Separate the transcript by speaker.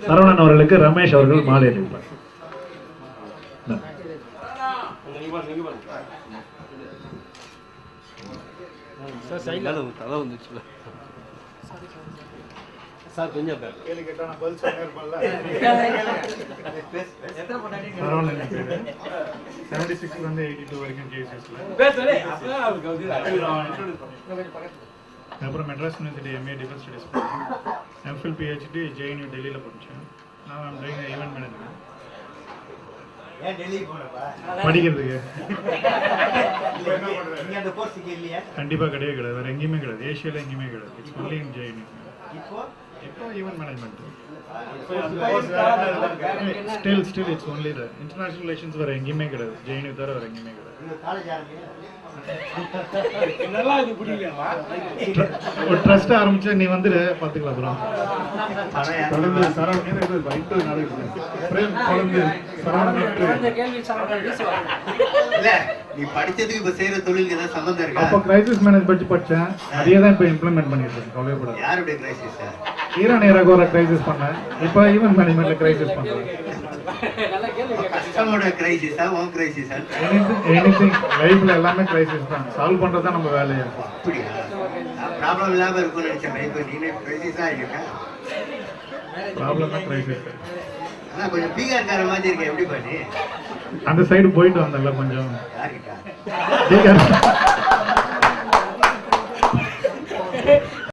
Speaker 1: சரவணன் அவர்களுக்கு ரமேஷ் அவர்கள் மாலை அணிவிப்பார்.
Speaker 2: சார் கொஞ்சம்
Speaker 3: அப்புறம் Madras university MA defence studies MPhil PhD JNU டெல்லியில் படித்தேன். நான் ஐம் டூயிங் ஈவென்ட் மேனேஜ்மெண்ட். படிக்கிறதுக்கு கண்டிப்பாக கிடையவே கிடையாது, வேறு எங்கேயுமே கிடையாது, ஏஷியாவில் எங்கேயுமே கிடையாது. It's only in JNU. இப்போ event management still it's only the international relations வேறு எங்கேயுமே கிடையாது, ஜேஎன்யூ தவிர வேறு எங்கேயுமே கிடையாது. ஒரு ட்ரஸ்ட் ஆரம்பிச்சு நீ வந்துடு பார்த்துக்கலாம்.
Speaker 4: நீ படிச்சதுக்கு இப்ப செய்யற தொழிலுக்கு ஏதாவது சம்பந்தம் இருக்கா?
Speaker 3: அப்போ கிரைசிஸ் மேனேஜ்மெண்ட் படிச்சேன், அதே தான் இப்போ இம்ப்ளிமெண்ட் பண்ணிட்டு இருக்கேன். கவலைப்படாது.
Speaker 4: யாருடைய கிரைசிஸ்?
Speaker 3: ஈரான் ஈராக்கோட கிரைசிஸ் பண்ணேன், இப்போ ஈவென்ட் மேனேஜ்மெண்ட்ல கிரைசிஸ் பண்றேன்.
Speaker 4: கஸ்டமரோட கிரைசிஸா உன் கிரைசிஸா?
Speaker 3: எனிதிங் லைஃப்ல எல்லாமே கிரைசிஸ் தான், சால்வ் பண்றது தான் நம்ம வேலையா.
Speaker 4: அப்படியா? ப்ராப்ளம் இல்லாம இருக்கும்னு நினைச்சேன். இப்போ நீனே கிரைசிஸா இருக்க.
Speaker 3: ப்ராப்ளம் தான் கிரைசிஸ்.
Speaker 4: ஆனா கொஞ்சம் பீகார்கார மாதிரி இருக்க. எப்படி பண்ணி
Speaker 3: அந்த சைடு போயிட்டு வந்தல கொஞ்சம்
Speaker 4: யார்கிட்ட